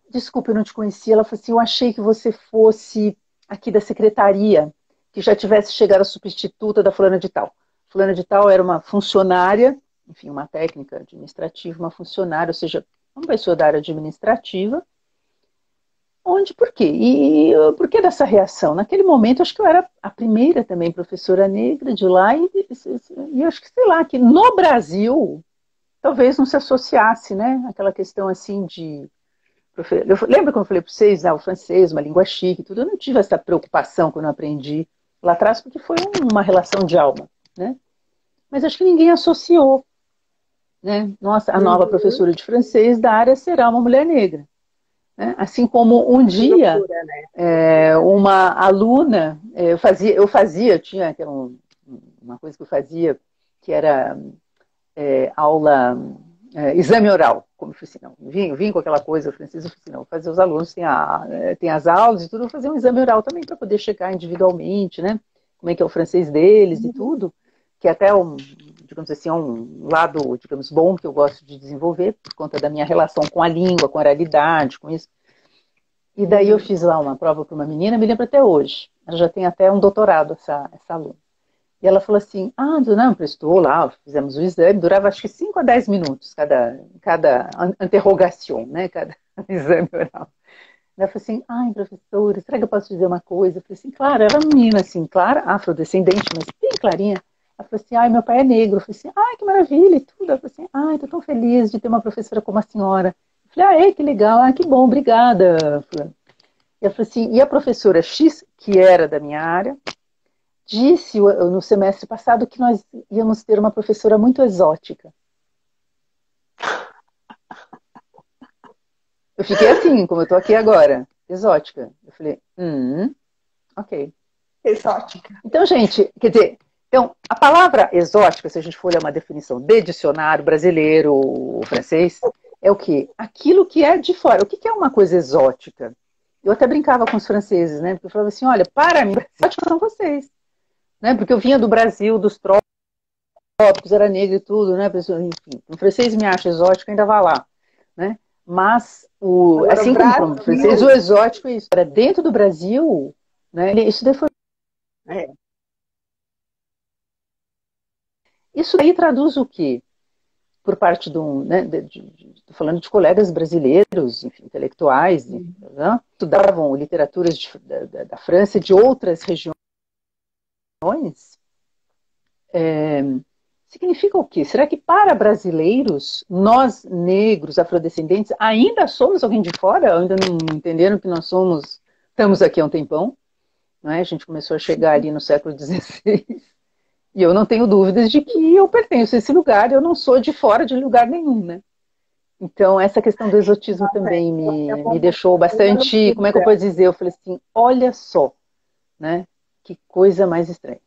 desculpe, eu não te conhecia. Ela falou assim, eu achei que você fosse aqui da secretaria, que já tivesse chegado a substituta da fulana de tal. Fulana de tal era uma funcionária, enfim, uma técnica administrativa, uma funcionária, ou seja, uma pessoa da área administrativa. Por quê? E por que dessa reação? Naquele momento, acho que eu era a primeira também professora negra de lá, e acho que, sei lá, que no Brasil, talvez não se associasse, né? Aquela questão assim de... Lembra quando eu falei para vocês, o francês, uma língua chique, tudo? Eu não tive essa preocupação quando eu aprendi lá atrás, porque foi uma relação de alma, né? Mas acho que ninguém associou, né? Nossa, a nova professora de francês da área será uma mulher negra. Né? Assim como um dia, loucura, né? Uma aluna, tinha uma coisa que eu fazia, que era aula, exame oral. Como eu falei assim, não, vim com aquela coisa francesa, eu falei assim, não, vou fazer os alunos, tem as aulas e tudo, vou fazer um exame oral também para poder checar individualmente, né? Como é que é o francês deles e tudo, que até digamos assim, um lado, digamos, bom que eu gosto de desenvolver, por conta da minha relação com a língua, com a oralidade, com isso. E daí eu fiz lá uma prova para uma menina, me lembro até hoje, ela já tem até um doutorado, essa aluna. E ela falou assim, não, prestou lá, fizemos o exame, durava acho que 5 a 10 minutos cada interrogação, né, cada exame oral. Ela falou assim, professora, será que eu posso dizer uma coisa? Eu falei assim, claro, era uma menina assim, clara, afrodescendente, mas bem clarinha. Ela falou assim, meu pai é negro. Eu falei assim, que maravilha e tudo. Ela falou assim, estou tão feliz de ter uma professora como a senhora. Eu falei, que legal, que bom, obrigada. E ela falou assim, e a professora X, que era da minha área, disse no semestre passado que nós íamos ter uma professora muito exótica. Eu fiquei assim, como eu estou aqui agora, exótica. Eu falei, ok. Exótica. Então, gente, quer dizer, a palavra exótica, se a gente for olhar uma definição de dicionário brasileiro ou francês, é o quê? Aquilo que é de fora. O que é uma coisa exótica? Eu até brincava com os franceses, né? Porque eu falava assim, olha, para mim, exóticos são vocês. Né? Porque eu vinha do Brasil, dos trópicos, era negro e tudo, né? Enfim, o francês me acha exótico, ainda vai lá. Né? Mas, assim como o francês, o exótico é isso. Era dentro do Brasil, né? Isso daí foi... Isso aí traduz o quê? Por parte né, falando de colegas brasileiros, enfim, intelectuais, né? Estudavam literaturas da França e de outras regiões, significa o quê? Será que para brasileiros, nós negros, afrodescendentes, ainda somos alguém de fora? Ainda não entenderam que nós estamos aqui há um tempão? Não é? A gente começou a chegar ali no século XVI. E eu não tenho dúvidas de que eu pertenço a esse lugar, eu não sou de fora de lugar nenhum, né? Então, essa questão do exotismo também me deixou bastante, como é que eu posso dizer? Eu falei assim, olha só, né? Que coisa mais estranha.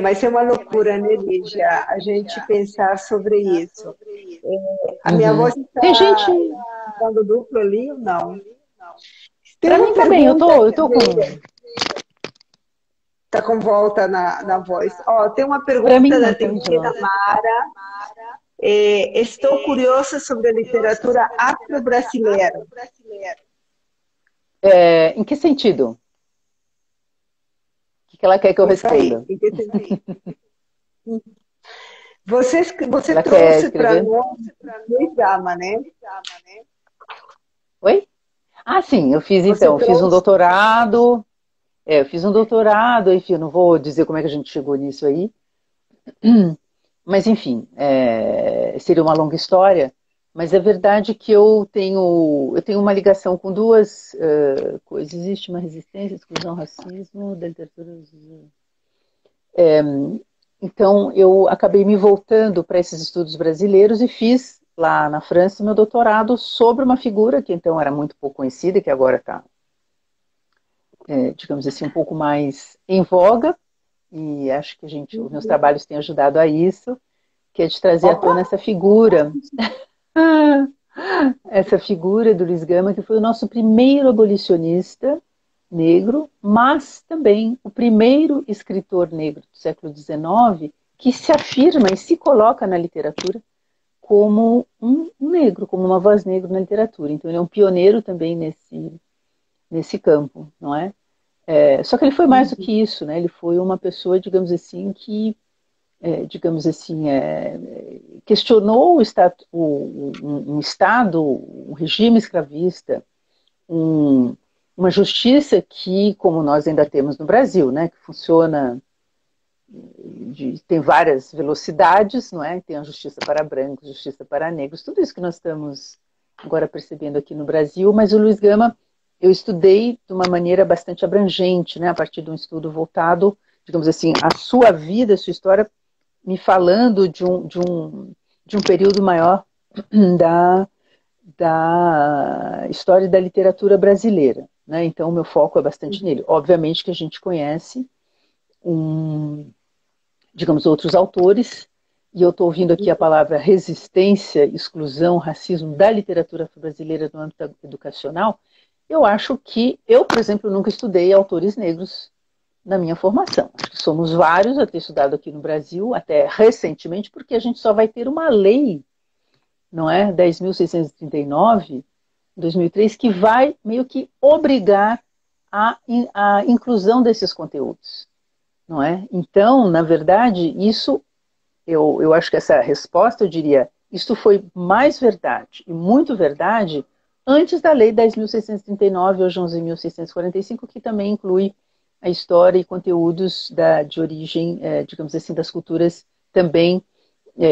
Mas é uma loucura, né, Lígia? A gente pensar sobre isso. A minha voz está tem gente dando duplo ali ou não? Para mim também, eu tô com... Está com volta na voz. Tem uma pergunta da Teresina Mara. Estou curiosa sobre a literatura afro-brasileira. Em que sentido? O que ela quer que eu responda? Você trouxe para nós o Isama, né? Oi? Sim, eu fiz então. Fiz um doutorado Eu fiz um doutorado, enfim, eu não vou dizer como é que a gente chegou nisso aí, mas enfim, seria uma longa história, mas é verdade que eu tenho uma ligação com duas coisas. Existe uma resistência, exclusão, racismo, da literatura. Então, eu acabei me voltando para esses estudos brasileiros e fiz lá na França meu doutorado sobre uma figura que então era muito pouco conhecida, que agora está, digamos assim, um pouco mais em voga, e acho que os meus trabalhos têm ajudado a isso, que é de trazer à tona essa figura, essa figura do Luiz Gama, que foi o nosso primeiro abolicionista negro, mas também o primeiro escritor negro do século XIX que se afirma e se coloca na literatura como um negro, como uma voz negra na literatura. Então ele é um pioneiro também nesse campo, não é? Só que ele foi mais do que isso, né? Ele foi uma pessoa, digamos assim, que questionou um Estado, um regime escravista, uma justiça que, como nós ainda temos no Brasil, né, que funciona, tem várias velocidades, não é? Tem a justiça para brancos, justiça para negros, tudo isso que nós estamos agora percebendo aqui no Brasil, mas o Luiz Gama eu estudei de uma maneira bastante abrangente, né, a partir de um estudo voltado, digamos assim, à sua vida, à sua história, me falando de um período maior da história da literatura brasileira, né? Então o meu foco é bastante nele. Obviamente que a gente conhece digamos, outros autores, e eu estou ouvindo aqui a palavra resistência, exclusão, racismo da literatura brasileira no âmbito educacional. Eu acho que eu, por exemplo, nunca estudei autores negros na minha formação. Acho que somos vários a ter estudado aqui no Brasil, até recentemente, porque a gente só vai ter uma lei, não é? 10.639, 2003, que vai meio que obrigar a inclusão desses conteúdos, não é? Então, na verdade, isso, eu acho que essa resposta, eu diria, isso foi mais verdade, e muito verdade, antes da lei 10.639, hoje 11.645, que também inclui a história e conteúdos de origem, digamos assim, das culturas também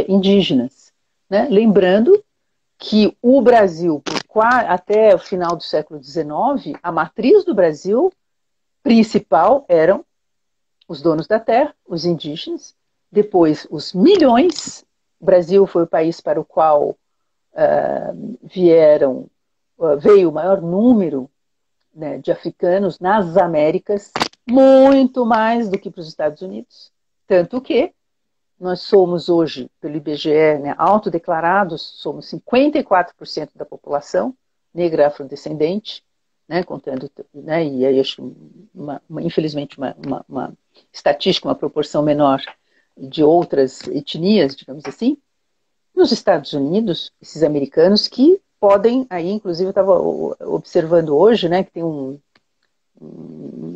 indígenas, né? Lembrando que o Brasil, até o final do século XIX, a matriz do Brasil principal eram os donos da terra, os indígenas, depois os milhões. O Brasil foi o país para o qual veio o maior número, né, de africanos nas Américas, muito mais do que para os Estados Unidos. Tanto que nós somos hoje, pelo IBGE, né, autodeclarados, somos 54% da população negra afrodescendente, né, contando, né, e aí acho infelizmente uma estatística, uma proporção menor de outras etnias, digamos assim. Nos Estados Unidos, esses americanos que podem, aí inclusive eu estava observando hoje, né, que tem um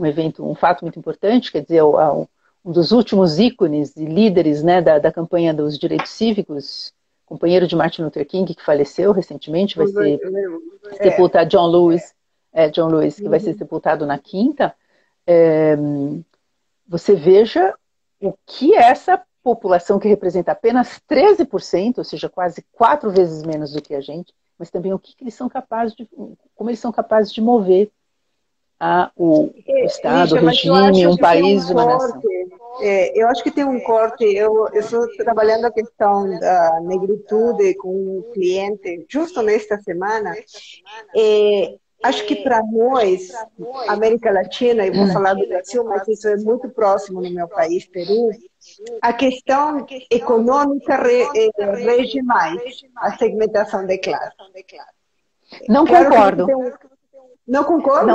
evento, um fato muito importante, quer dizer, um dos últimos ícones e líderes, né, da campanha dos direitos cívicos, companheiro de Martin Luther King, que faleceu recentemente, vai ser sepultado, John Lewis, que vai ser sepultado na quinta. Você veja o que essa população, que representa apenas 13%, ou seja, quase 4 vezes menos do que a gente, mas também o que eles são capazes como eles são capazes de mover o Estado, Lígia, o regime, um país, uma nação. Eu acho que tem um corte. Eu estou trabalhando a questão da negritude com um cliente justo nesta semana. Acho que para nós, América Latina, eu vou falar do Brasil, mas isso é muito próximo no meu país, Peru, a questão econômica rege mais a segmentação de classe. Não concordo. Não concorda?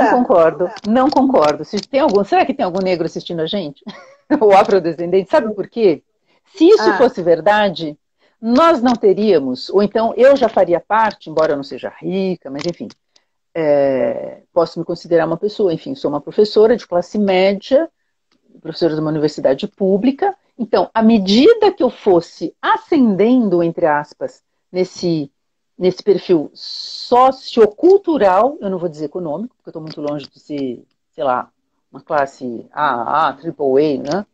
Não concordo. Será que tem algum negro assistindo a gente? Ou afrodescendente? Sabe por quê? Se isso fosse verdade, nós não teríamos, ou então eu já faria parte, embora eu não seja rica, mas enfim, posso me considerar uma pessoa, enfim, sou uma professora de classe média, professora de uma universidade pública. Então, à medida que eu fosse ascendendo, entre aspas, nesse perfil sociocultural, eu não vou dizer econômico, porque eu estou muito longe de ser, sei lá, uma classe AAA, AAA, né?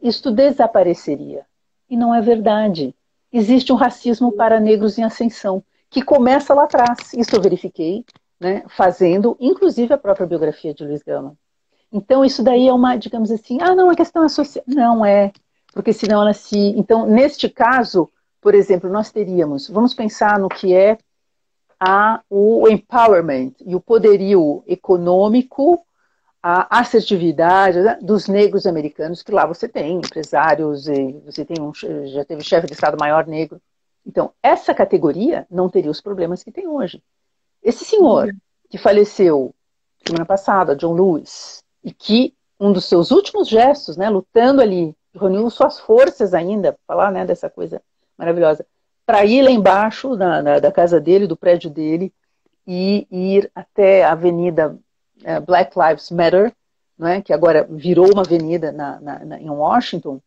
Isto desapareceria. E não é verdade. Existe um racismo para negros em ascensão, que começa lá atrás. Isso eu verifiquei, né, fazendo, inclusive, a própria biografia de Luiz Gama. Então, isso daí é uma, digamos assim, não, a questão é social. Não é, porque senão ela se... Então, neste caso, por exemplo, nós teríamos, vamos pensar no que é o empowerment e o poderio econômico, a assertividade, né, dos negros americanos, que lá você tem empresários, você tem já teve chefe de Estado-Maior negro. Então, essa categoria não teria os problemas que tem hoje. Esse senhor que faleceu semana passada, John Lewis, e que um dos seus últimos gestos, né, lutando ali, reuniu suas forças ainda, para falar, né, dessa coisa maravilhosa, para ir lá embaixo da casa dele, do prédio dele, e ir até a Avenida Black Lives Matter, né, que agora virou uma avenida em Washington.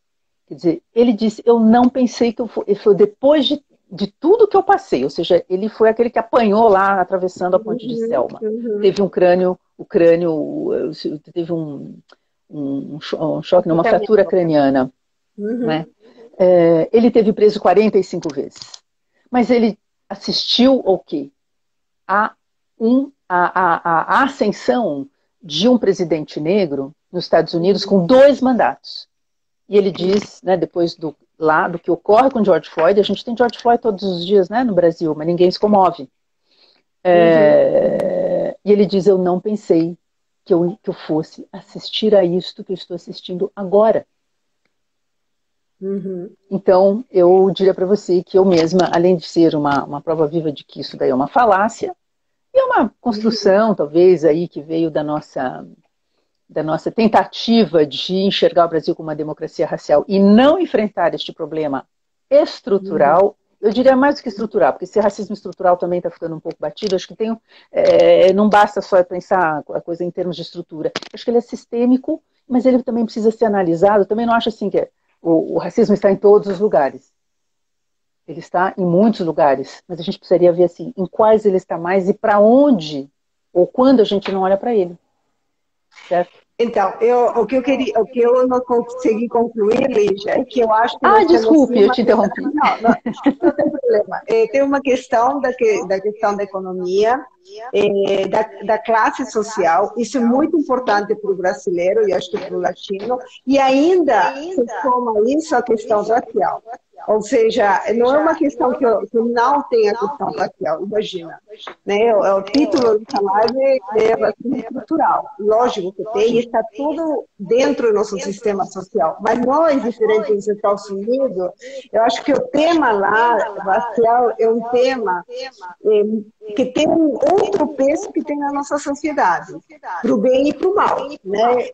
Quer dizer, ele disse, eu não pensei que eu foi depois de tudo que eu passei, ou seja, ele foi aquele que apanhou lá, atravessando a ponte de Selma. Teve um crânio, teve um choque, uma fratura craniana. Né? Ele teve preso 45 vezes. Mas ele assistiu ao quê? A ascensão de um presidente negro nos Estados Unidos com 2 mandatos. E ele diz, né, depois do que ocorre com George Floyd, a gente tem George Floyd todos os dias, né, no Brasil, mas ninguém se comove. E ele diz, eu não pensei que eu fosse assistir a isto que eu estou assistindo agora. Então, eu diria para você que eu mesma, além de ser uma prova viva de que isso daí é uma falácia, e é uma construção, talvez, aí que veio da nossa tentativa de enxergar o Brasil como uma democracia racial e não enfrentar este problema estrutural, eu diria mais do que estrutural, porque esse racismo estrutural também está ficando um pouco batido, acho que não basta só pensar a coisa em termos de estrutura, acho que ele é sistêmico, mas ele também precisa ser analisado, eu também não acho assim que o racismo está em todos os lugares. Ele está em muitos lugares, mas a gente precisaria ver assim, em quais ele está mais e para onde, ou quando a gente não olha para ele. Certo? Então, o que eu não consegui concluir, Lígia, é que eu acho que desculpe, eu te interrompi. Não tem problema. Tem uma questão da questão da economia, da classe social, isso é muito importante para o brasileiro e acho que para o latino, e ainda se soma isso a questão racial. Ou seja, não é uma questão que não tem a questão racial, imagina. Né? O título dessa live é racismo estrutural. Lógico que tem, está tudo dentro do nosso sistema social. Mas nós, diferente dos Estados Unidos, eu acho que o tema lá, racial, é um tema que tem um outro peso que tem na nossa sociedade, para o bem e para o mal. Né?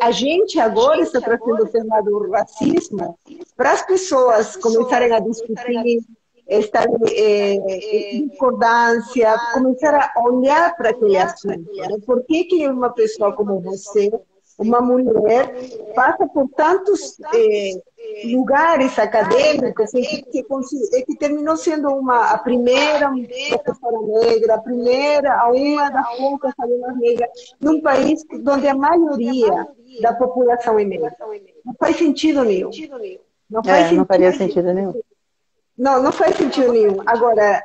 A gente agora está trazendo o tema do racismo para as pessoas começarem a discutir, estar em discordância, começar a olhar para aquele assunto. Né? Por que uma pessoa como você, uma mulher, passa por tantos lugares acadêmicos que terminou sendo a primeira professora negra, uma das poucas alunas negras, num país onde a maioria da população é negra? Não faz sentido nenhum. Não faria sentido nenhum. Não faz sentido nenhum. Agora,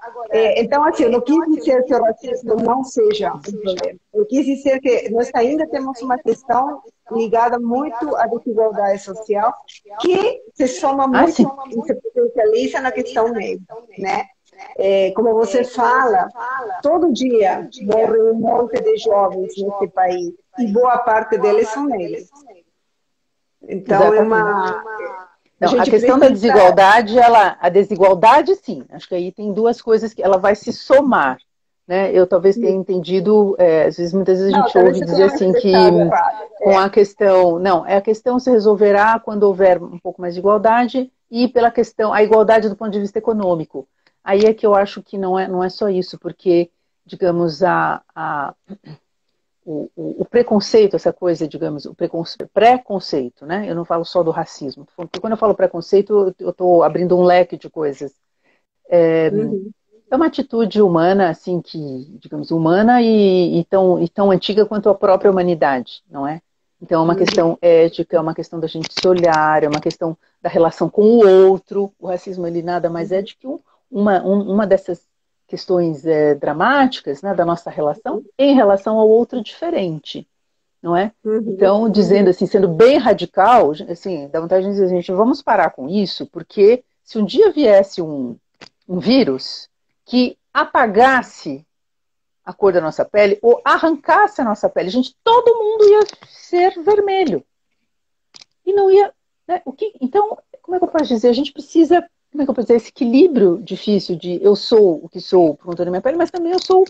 então, assim, eu não quis dizer que o racismo não seja um problema. Eu quis dizer que nós ainda temos uma questão ligada muito à desigualdade social, que se soma muito e se potencializa na questão negra, né? Como você fala, todo dia morre um monte de jovens nesse país, e boa parte deles são negros. Então, a questão da desigualdade, a desigualdade, sim. Acho que aí tem duas coisas que ela vai se somar. Né? Eu talvez tenha entendido, muitas vezes a gente ouve dizer assim que com a questão... Não, a questão se resolverá quando houver um pouco mais de igualdade e pela questão, a igualdade do ponto de vista econômico. Aí é que eu acho que não é só isso, porque, digamos, o preconceito, essa coisa, digamos, o preconceito, né? Eu não falo só do racismo, porque quando eu falo preconceito, eu estou abrindo um leque de coisas. é uma atitude humana, assim, que, digamos, humana e tão antiga quanto a própria humanidade, não é? Então, é uma questão ética, é uma questão da gente se olhar, é uma questão da relação com o outro. O racismo, ele nada mais é de que uma dessas questões dramáticas, né, da nossa relação em relação ao outro diferente, não é? Então, dizendo assim, sendo bem radical, assim, dá vontade de dizer, gente, vamos parar com isso, porque se um dia viesse um vírus que apagasse a cor da nossa pele ou arrancasse a nossa pele, gente, todo mundo ia ser vermelho. E não ia... Né? Então, como é que eu posso dizer? A gente precisa, como é que eu posso dizer, esse equilíbrio difícil de eu sou o que sou por conta da minha pele, mas também eu sou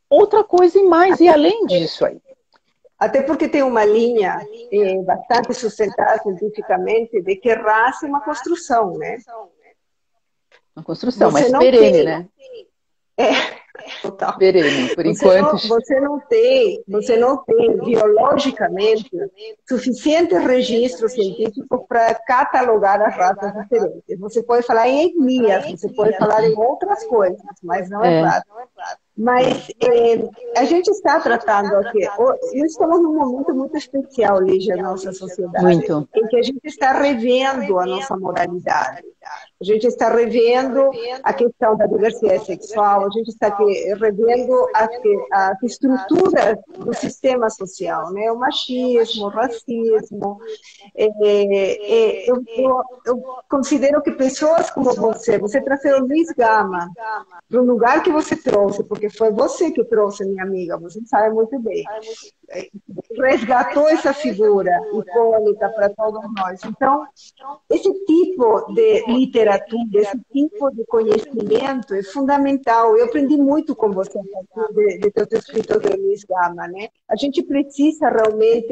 outra coisa e mais, e além disso aí. Até porque tem uma linha bastante sustentada cientificamente de que raça é uma construção, né? Uma construção, Você mas não perene, tem, né? é, total. Perene, por enquanto. Você não tem biologicamente suficientes registros científicos para catalogar as raças diferentes. Você pode falar em etnias, você pode falar em outras coisas, mas não é raça. Mas a gente está tratando aqui, nós estamos num momento muito especial, Lígia, na nossa sociedade, muito. em que a gente está revendo a nossa moralidade. A gente está revendo a questão da diversidade sexual, a gente está revendo as estruturas do sistema social, né? O machismo, o racismo. Eu considero que pessoas como você trouxe o Luiz Gama para o lugar que você trouxe, porque foi você que trouxe, minha amiga, você sabe muito bem. Resgatou essa figura icônica para todos nós. Então, esse tipo de literatura, esse tipo de conhecimento é fundamental. Eu aprendi muito com você de teus escritos de Luiz Gama, né? A gente precisa realmente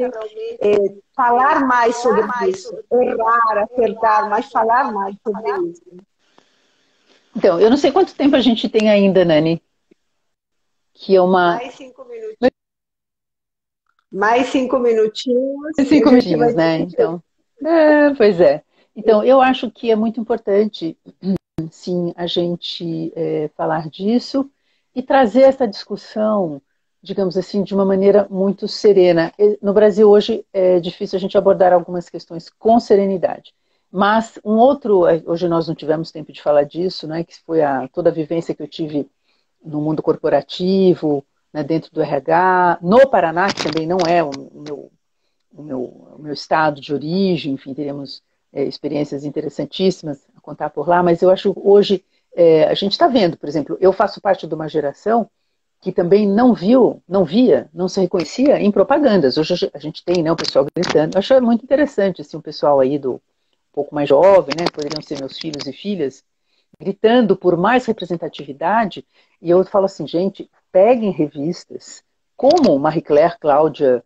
falar mais sobre isso, errar, acertar, mas falar mais sobre isso. Então, eu não sei quanto tempo a gente tem ainda, Nani. Que é uma... Mais 5 minutinhos. Mais 5 minutinhos. 5 minutinhos, né? Então, pois é. Então, eu acho que é muito importante, sim, a gente falar disso e trazer essa discussão, digamos assim, de uma maneira muito serena. No Brasil, hoje, é difícil a gente abordar algumas questões com serenidade. Mas hoje nós não tivemos tempo de falar disso, né? Que foi toda a vivência que eu tive no mundo corporativo, né, dentro do RH, no Paraná, que também não é o meu estado de origem, enfim, teremos experiências interessantíssimas a contar por lá, mas eu acho que hoje a gente está vendo, por exemplo, eu faço parte de uma geração que também não via, não se reconhecia em propagandas. Hoje a gente tem, né, o pessoal gritando. Eu acho muito interessante, assim, o pessoal aí um pouco mais jovem, né, poderiam ser meus filhos e filhas, gritando por mais representatividade, e eu falo assim, gente, peguem revistas como Marie Claire, Cláudia,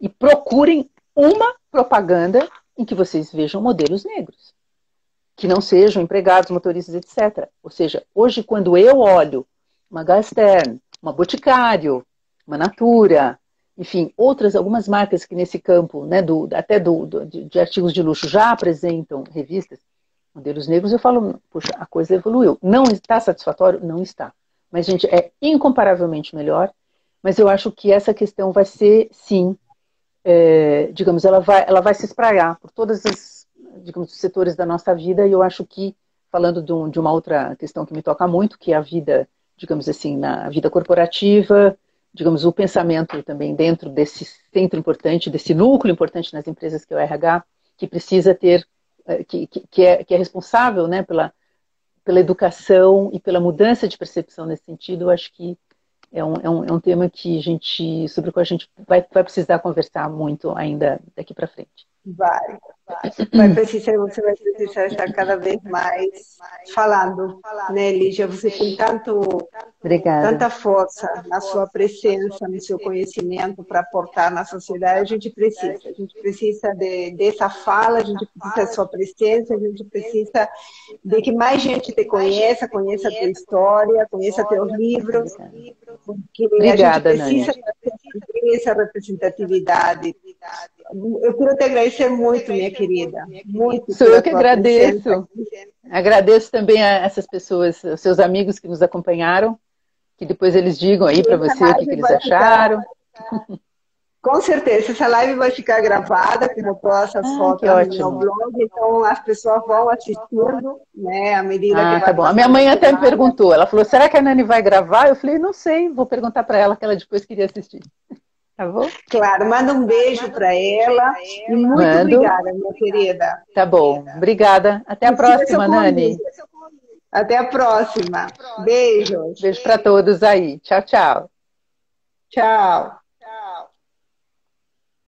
e procurem uma propaganda em que vocês vejam modelos negros, que não sejam empregados, motoristas, etc. Ou seja, hoje quando eu olho uma Gastern, uma Boticário, uma Natura, enfim, algumas marcas que nesse campo, né, de artigos de luxo já apresentam revistas, modelos negros, eu falo, puxa, a coisa evoluiu. Não está satisfatório? Não está. Mas, gente, é incomparavelmente melhor. Mas eu acho que essa questão vai ser, sim, digamos, ela vai se espraiar por todos os setores da nossa vida. E eu acho que, falando de uma outra questão que me toca muito, que é a vida, digamos assim, na vida corporativa, digamos, o pensamento também dentro desse centro importante, desse núcleo importante nas empresas que é o RH, que precisa ter que é responsável, né, pela educação e pela mudança de percepção nesse sentido. Eu acho que é um tema sobre o qual a gente vai precisar conversar muito ainda daqui para frente. Você vai precisar estar cada vez mais falando, né, Lígia? Você tem tanta força na sua presença, no seu conhecimento para aportar na sociedade. A gente precisa dessa fala, a gente precisa da sua presença, a gente precisa de que mais gente te conheça a tua história, conheça teus livros, porque Obrigada, a gente precisa ter essa representatividade. Eu quero te agradecer muito, minha querida. Muito. Sou eu que agradeço. Agradeço também a essas pessoas, os seus amigos que nos acompanharam, que depois eles digam aí para você o que eles acharam. Com certeza, essa live vai ficar gravada, como eu posto as fotos no meu blog, então as pessoas vão assistindo, né, à medida que vai. Tá bom. A minha mãe até me perguntou, ela falou, será que a Nani vai gravar? Eu falei, não sei, vou perguntar para ela, que ela depois queria assistir. Tá bom? Claro, manda um beijo para ela e muito obrigada, minha querida. Tá bom, obrigada. Até a próxima, Nani. Até a próxima. Beijos. Beijo para todos aí. Tchau, tchau. Tchau.